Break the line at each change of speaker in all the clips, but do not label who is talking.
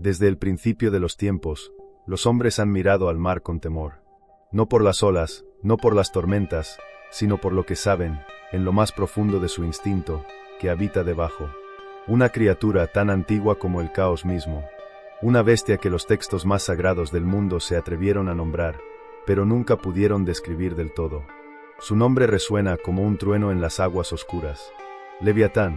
Desde el principio de los tiempos, los hombres han mirado al mar con temor. No por las olas, no por las tormentas, sino por lo que saben, en lo más profundo de su instinto, que habita debajo. Una criatura tan antigua como el caos mismo. Una bestia que los textos más sagrados del mundo se atrevieron a nombrar, pero nunca pudieron describir del todo. Su nombre resuena como un trueno en las aguas oscuras. Leviatán.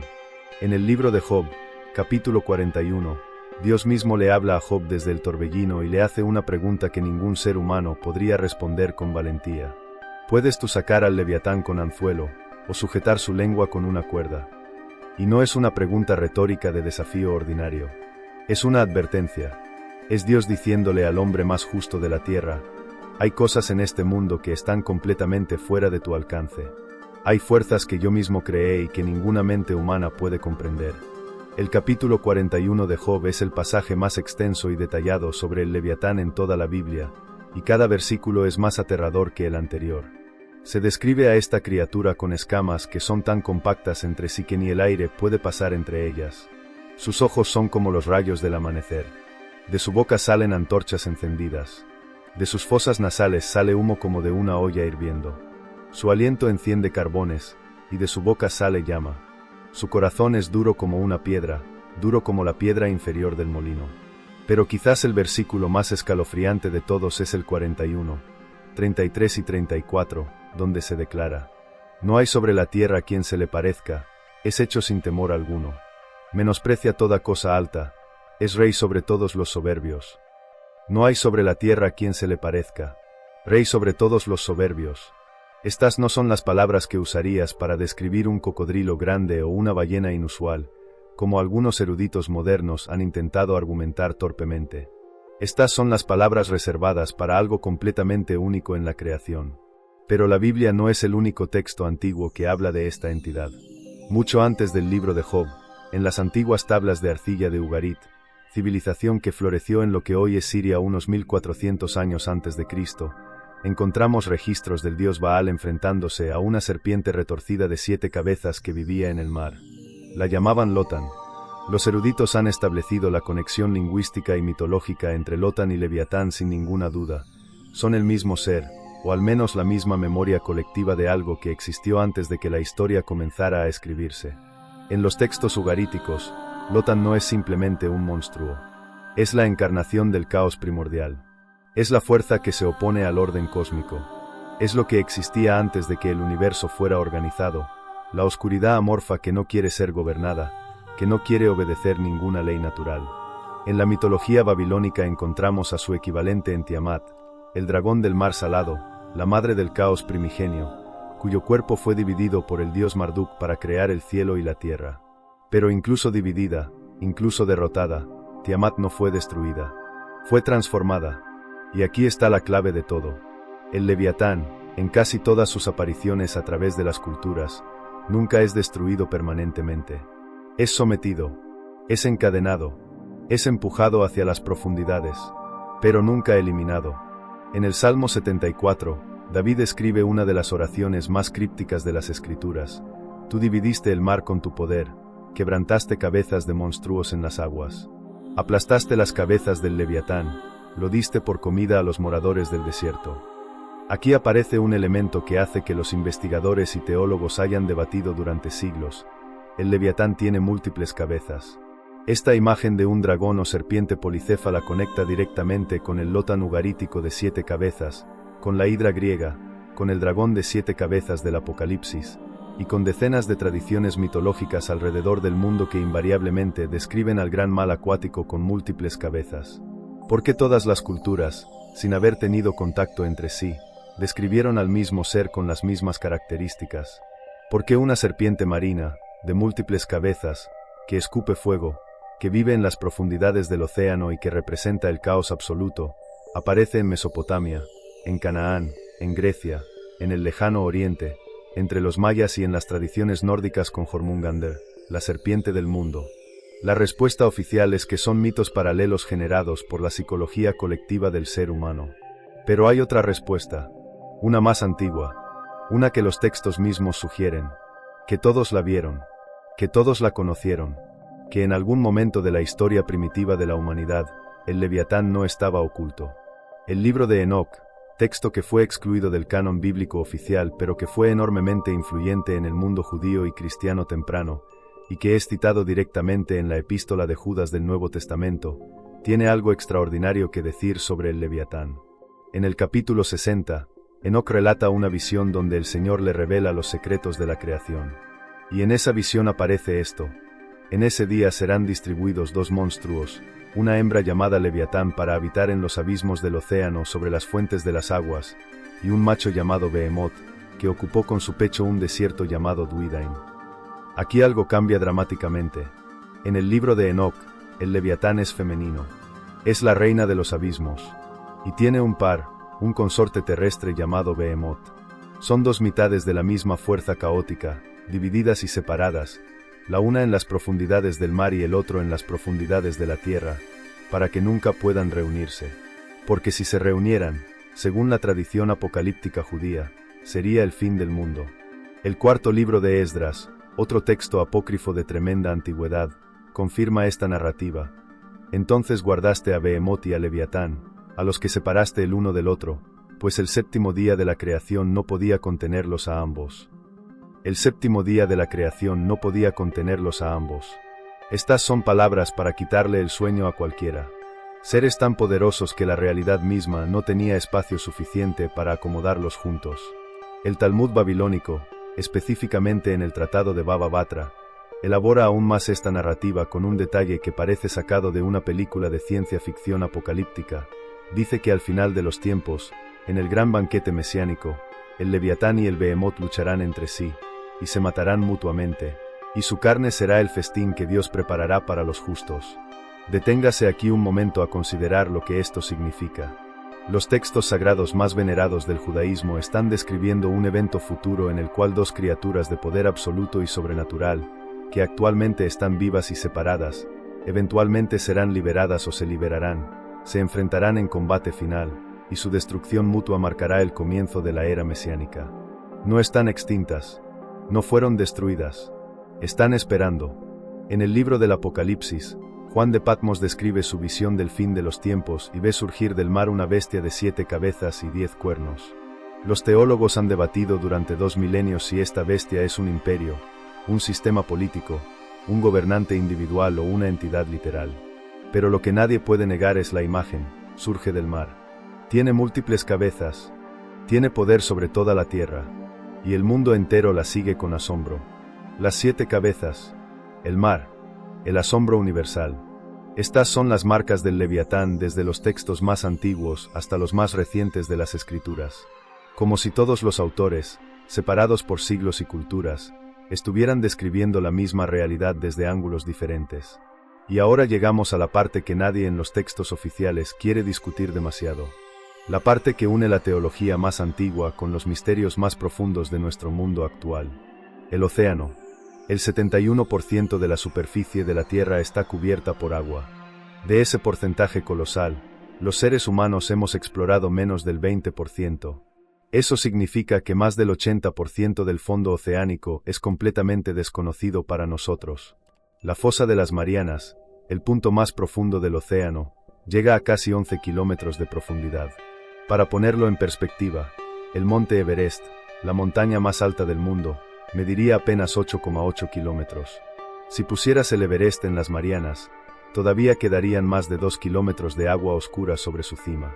En el libro de Job, capítulo 41, Dios mismo le habla a Job desde el torbellino y le hace una pregunta que ningún ser humano podría responder con valentía. ¿Puedes tú sacar al Leviatán con anzuelo, o sujetar su lengua con una cuerda? Y no es una pregunta retórica de desafío ordinario. Es una advertencia. Es Dios diciéndole al hombre más justo de la tierra: hay cosas en este mundo que están completamente fuera de tu alcance. Hay fuerzas que yo mismo creé y que ninguna mente humana puede comprender. El capítulo 41 de Job es el pasaje más extenso y detallado sobre el Leviatán en toda la Biblia, y cada versículo es más aterrador que el anterior. Se describe a esta criatura con escamas que son tan compactas entre sí que ni el aire puede pasar entre ellas. Sus ojos son como los rayos del amanecer. De su boca salen antorchas encendidas. De sus fosas nasales sale humo como de una olla hirviendo. Su aliento enciende carbones, y de su boca sale llama. Su corazón es duro como una piedra, duro como la piedra inferior del molino. Pero quizás el versículo más escalofriante de todos es el 41, 33 y 34, donde se declara: no hay sobre la tierra quien se le parezca, es hecho sin temor alguno. Menosprecia toda cosa alta, es rey sobre todos los soberbios. No hay sobre la tierra quien se le parezca, rey sobre todos los soberbios. Estas no son las palabras que usarías para describir un cocodrilo grande o una ballena inusual, como algunos eruditos modernos han intentado argumentar torpemente. Estas son las palabras reservadas para algo completamente único en la creación. Pero la Biblia no es el único texto antiguo que habla de esta entidad. Mucho antes del libro de Job, en las antiguas tablas de arcilla de Ugarit, civilización que floreció en lo que hoy es Siria unos 1400 años antes de Cristo, encontramos registros del dios Baal enfrentándose a una serpiente retorcida de 7 cabezas que vivía en el mar. La llamaban Lotan. Los eruditos han establecido la conexión lingüística y mitológica entre Lotan y Leviatán sin ninguna duda. Son el mismo ser, o al menos la misma memoria colectiva de algo que existió antes de que la historia comenzara a escribirse. En los textos ugaríticos, Lotan no es simplemente un monstruo. Es la encarnación del caos primordial. Es la fuerza que se opone al orden cósmico. Es lo que existía antes de que el universo fuera organizado, la oscuridad amorfa que no quiere ser gobernada, que no quiere obedecer ninguna ley natural. En la mitología babilónica encontramos a su equivalente en Tiamat, el dragón del mar salado, la madre del caos primigenio, cuyo cuerpo fue dividido por el dios Marduk para crear el cielo y la tierra. Pero incluso dividida, incluso derrotada, Tiamat no fue destruida. Fue transformada. Y aquí está la clave de todo. El Leviatán, en casi todas sus apariciones a través de las culturas, nunca es destruido permanentemente. Es sometido, es encadenado, es empujado hacia las profundidades, pero nunca eliminado. En el Salmo 74, David escribe una de las oraciones más crípticas de las Escrituras: tú dividiste el mar con tu poder, quebrantaste cabezas de monstruos en las aguas. Aplastaste las cabezas del Leviatán, lo diste por comida a los moradores del desierto. Aquí aparece un elemento que hace que los investigadores y teólogos hayan debatido durante siglos. El Leviatán tiene múltiples cabezas. Esta imagen de un dragón o serpiente policéfala conecta directamente con el Lotan ugarítico de 7 cabezas, con la hidra griega, con el dragón de 7 cabezas del Apocalipsis, y con decenas de tradiciones mitológicas alrededor del mundo que invariablemente describen al gran mal acuático con múltiples cabezas. ¿Por qué todas las culturas, sin haber tenido contacto entre sí, describieron al mismo ser con las mismas características? ¿Por qué una serpiente marina, de múltiples cabezas, que escupe fuego, que vive en las profundidades del océano y que representa el caos absoluto, aparece en Mesopotamia, en Canaán, en Grecia, en el lejano oriente, entre los mayas y en las tradiciones nórdicas con Jormungandr, la serpiente del mundo? La respuesta oficial es que son mitos paralelos generados por la psicología colectiva del ser humano. Pero hay otra respuesta, una más antigua, una que los textos mismos sugieren, que todos la vieron, que todos la conocieron, que en algún momento de la historia primitiva de la humanidad, el Leviatán no estaba oculto. El libro de Enoc, texto que fue excluido del canon bíblico oficial pero que fue enormemente influyente en el mundo judío y cristiano temprano, y que es citado directamente en la epístola de Judas del Nuevo Testamento, tiene algo extraordinario que decir sobre el Leviatán. En el capítulo 60, Enoc relata una visión donde el Señor le revela los secretos de la creación. Y en esa visión aparece esto: en ese día serán distribuidos dos monstruos, una hembra llamada Leviatán para habitar en los abismos del océano sobre las fuentes de las aguas, y un macho llamado Behemoth, que ocupó con su pecho un desierto llamado Duidain. Aquí algo cambia dramáticamente. En el libro de Enoc, el Leviatán es femenino. Es la reina de los abismos. Y tiene un par, un consorte terrestre llamado Behemoth. Son dos mitades de la misma fuerza caótica, divididas y separadas, la una en las profundidades del mar y el otro en las profundidades de la tierra, para que nunca puedan reunirse. Porque si se reunieran, según la tradición apocalíptica judía, sería el fin del mundo. El cuarto libro de Esdras, otro texto apócrifo de tremenda antigüedad, confirma esta narrativa. Entonces guardaste a Behemoth y a Leviatán, a los que separaste el uno del otro, pues el séptimo día de la creación no podía contenerlos a ambos. El séptimo día de la creación no podía contenerlos a ambos. Estas son palabras para quitarle el sueño a cualquiera. Seres tan poderosos que la realidad misma no tenía espacio suficiente para acomodarlos juntos. El Talmud babilónico, específicamente en el Tratado de Baba Batra, elabora aún más esta narrativa con un detalle que parece sacado de una película de ciencia ficción apocalíptica. Dice que al final de los tiempos, en el gran banquete mesiánico, el Leviatán y el Behemoth lucharán entre sí, y se matarán mutuamente, y su carne será el festín que Dios preparará para los justos. Deténgase aquí un momento a considerar lo que esto significa. Los textos sagrados más venerados del judaísmo están describiendo un evento futuro en el cual dos criaturas de poder absoluto y sobrenatural, que actualmente están vivas y separadas, eventualmente serán liberadas o se liberarán, se enfrentarán en combate final, y su destrucción mutua marcará el comienzo de la era mesiánica. No están extintas, no fueron destruidas, están esperando. En el libro del Apocalipsis, Juan de Patmos describe su visión del fin de los tiempos y ve surgir del mar una bestia de 7 cabezas y 10 cuernos. Los teólogos han debatido durante 2 milenios si esta bestia es un imperio, un sistema político, un gobernante individual o una entidad literal. Pero lo que nadie puede negar es la imagen: surge del mar. Tiene múltiples cabezas, tiene poder sobre toda la tierra, y el mundo entero la sigue con asombro. Las 7 cabezas, el mar, el asombro universal. Estas son las marcas del Leviatán desde los textos más antiguos hasta los más recientes de las Escrituras. Como si todos los autores, separados por siglos y culturas, estuvieran describiendo la misma realidad desde ángulos diferentes. Y ahora llegamos a la parte que nadie en los textos oficiales quiere discutir demasiado. La parte que une la teología más antigua con los misterios más profundos de nuestro mundo actual. El océano. El 71% de la superficie de la Tierra está cubierta por agua. De ese porcentaje colosal, los seres humanos hemos explorado menos del 20%. Eso significa que más del 80% del fondo oceánico es completamente desconocido para nosotros. La fosa de las Marianas, el punto más profundo del océano, llega a casi 11 kilómetros de profundidad. Para ponerlo en perspectiva, el monte Everest, la montaña más alta del mundo, mediría apenas 8,8 kilómetros. Si pusieras el Everest en las Marianas, todavía quedarían más de 2 kilómetros de agua oscura sobre su cima.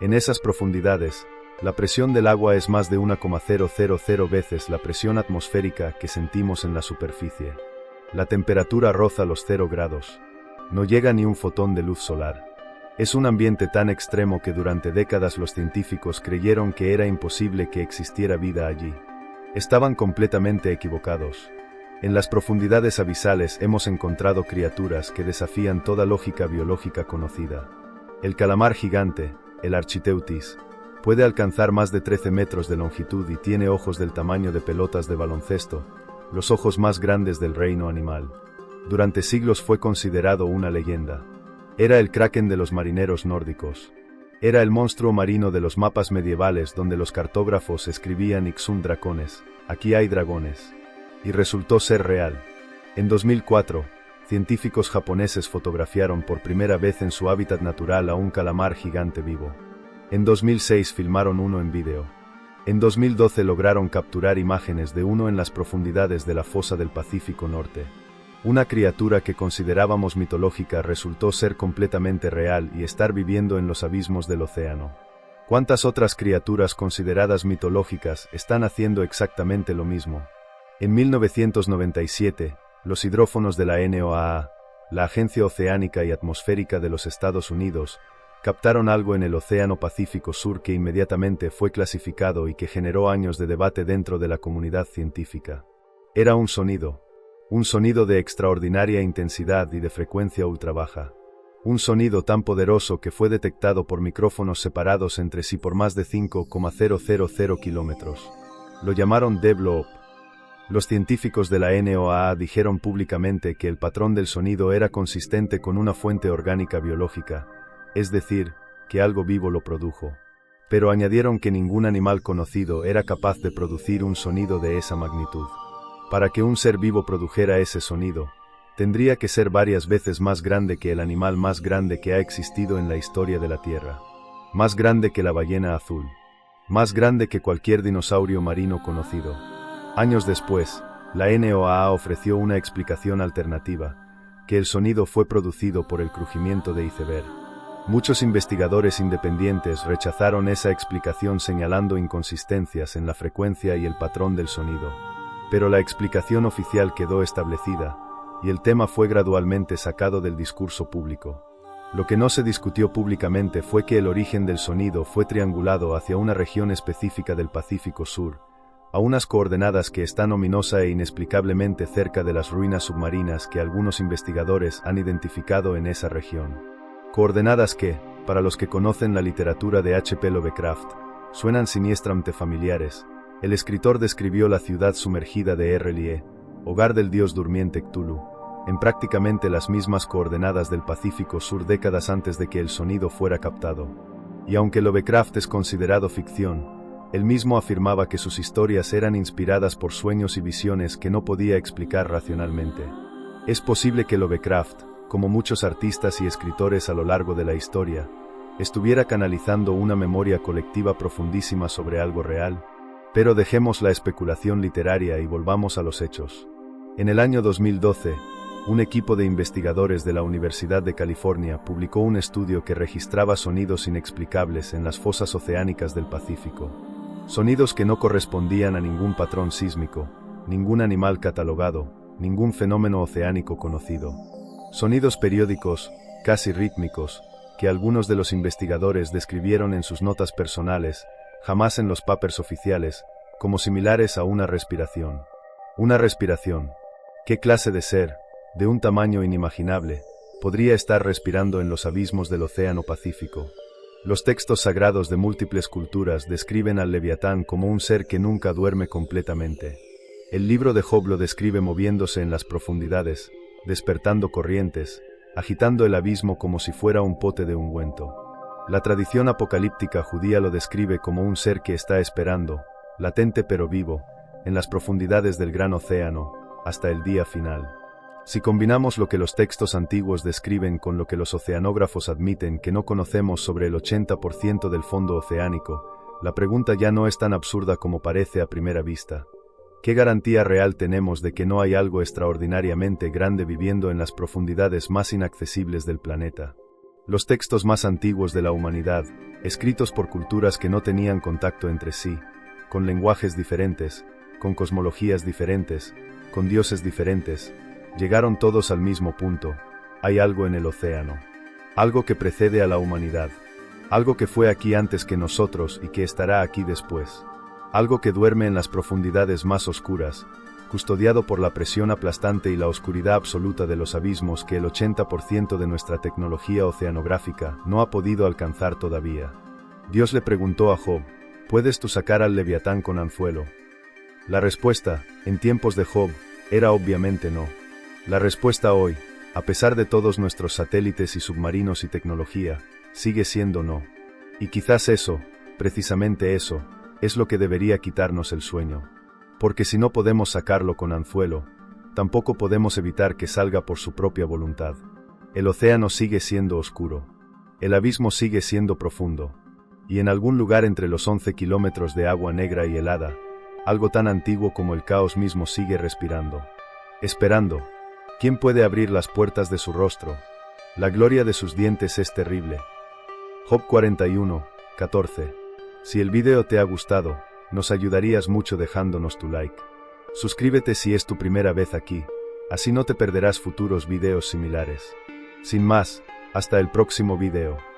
En esas profundidades, la presión del agua es más de 1,000 veces la presión atmosférica que sentimos en la superficie. La temperatura roza los 0 grados. No llega ni un fotón de luz solar. Es un ambiente tan extremo que durante décadas los científicos creyeron que era imposible que existiera vida allí. Estaban completamente equivocados. En las profundidades abisales hemos encontrado criaturas que desafían toda lógica biológica conocida. El calamar gigante, el Architeutis, puede alcanzar más de 13 metros de longitud y tiene ojos del tamaño de pelotas de baloncesto, los ojos más grandes del reino animal. Durante siglos fue considerado una leyenda. Era el kraken de los marineros nórdicos. Era el monstruo marino de los mapas medievales donde los cartógrafos escribían Ixun dracones, aquí hay dragones. Y resultó ser real. En 2004, científicos japoneses fotografiaron por primera vez en su hábitat natural a un calamar gigante vivo. En 2006 filmaron uno en vídeo. En 2012 lograron capturar imágenes de uno en las profundidades de la fosa del Pacífico Norte. Una criatura que considerábamos mitológica resultó ser completamente real y estar viviendo en los abismos del océano. ¿Cuántas otras criaturas consideradas mitológicas están haciendo exactamente lo mismo? En 1997, los hidrófonos de la NOAA, la Agencia Oceánica y Atmosférica de los Estados Unidos, captaron algo en el Océano Pacífico Sur que inmediatamente fue clasificado y que generó años de debate dentro de la comunidad científica. Era un sonido de extraordinaria intensidad y de frecuencia ultra baja. Un sonido tan poderoso que fue detectado por micrófonos separados entre sí por más de 5,000 kilómetros. Lo llamaron The Blob. Los científicos de la NOAA dijeron públicamente que el patrón del sonido era consistente con una fuente orgánica biológica, es decir, que algo vivo lo produjo. Pero añadieron que ningún animal conocido era capaz de producir un sonido de esa magnitud. Para que un ser vivo produjera ese sonido, tendría que ser varias veces más grande que el animal más grande que ha existido en la historia de la Tierra. Más grande que la ballena azul. Más grande que cualquier dinosaurio marino conocido. Años después, la NOAA ofreció una explicación alternativa, que el sonido fue producido por el crujimiento de iceberg. Muchos investigadores independientes rechazaron esa explicación señalando inconsistencias en la frecuencia y el patrón del sonido. Pero la explicación oficial quedó establecida, y el tema fue gradualmente sacado del discurso público. Lo que no se discutió públicamente fue que el origen del sonido fue triangulado hacia una región específica del Pacífico Sur, a unas coordenadas que están ominosa e inexplicablemente cerca de las ruinas submarinas que algunos investigadores han identificado en esa región. Coordenadas que, para los que conocen la literatura de H. P. Lovecraft, suenan siniestramente familiares. El escritor describió la ciudad sumergida de Errelie, hogar del dios durmiente Cthulhu, en prácticamente las mismas coordenadas del Pacífico Sur décadas antes de que el sonido fuera captado. Y aunque Lovecraft es considerado ficción, él mismo afirmaba que sus historias eran inspiradas por sueños y visiones que no podía explicar racionalmente. Es posible que Lovecraft, como muchos artistas y escritores a lo largo de la historia, estuviera canalizando una memoria colectiva profundísima sobre algo real, pero dejemos la especulación literaria y volvamos a los hechos. En el año 2012, un equipo de investigadores de la Universidad de California publicó un estudio que registraba sonidos inexplicables en las fosas oceánicas del Pacífico. Sonidos que no correspondían a ningún patrón sísmico, ningún animal catalogado, ningún fenómeno oceánico conocido. Sonidos periódicos, casi rítmicos, que algunos de los investigadores describieron en sus notas personales, jamás en los papers oficiales, como similares a una respiración. Una respiración. ¿Qué clase de ser, de un tamaño inimaginable, podría estar respirando en los abismos del Océano Pacífico? Los textos sagrados de múltiples culturas describen al Leviatán como un ser que nunca duerme completamente. El libro de Job lo describe moviéndose en las profundidades, despertando corrientes, agitando el abismo como si fuera un pote de ungüento. La tradición apocalíptica judía lo describe como un ser que está esperando, latente pero vivo, en las profundidades del gran océano, hasta el día final. Si combinamos lo que los textos antiguos describen con lo que los oceanógrafos admiten que no conocemos sobre el 80% del fondo oceánico, la pregunta ya no es tan absurda como parece a primera vista. ¿Qué garantía real tenemos de que no hay algo extraordinariamente grande viviendo en las profundidades más inaccesibles del planeta? Los textos más antiguos de la humanidad, escritos por culturas que no tenían contacto entre sí, con lenguajes diferentes, con cosmologías diferentes, con dioses diferentes, llegaron todos al mismo punto: hay algo en el océano. Algo que precede a la humanidad. Algo que fue aquí antes que nosotros y que estará aquí después. Algo que duerme en las profundidades más oscuras, custodiado por la presión aplastante y la oscuridad absoluta de los abismos que el 80% de nuestra tecnología oceanográfica no ha podido alcanzar todavía. Dios le preguntó a Job: ¿puedes tú sacar al Leviatán con anzuelo? La respuesta, en tiempos de Job, era obviamente no. La respuesta hoy, a pesar de todos nuestros satélites y submarinos y tecnología, sigue siendo no. Y quizás eso, precisamente eso, es lo que debería quitarnos el sueño. Porque si no podemos sacarlo con anzuelo, tampoco podemos evitar que salga por su propia voluntad. El océano sigue siendo oscuro. El abismo sigue siendo profundo. Y en algún lugar entre los 11 kilómetros de agua negra y helada, algo tan antiguo como el caos mismo sigue respirando. Esperando. ¿Quién puede abrir las puertas de su rostro? La gloria de sus dientes es terrible. Job 41, 14. Si el video te ha gustado, nos ayudarías mucho dejándonos tu like. Suscríbete si es tu primera vez aquí, así no te perderás futuros videos similares. Sin más, hasta el próximo video.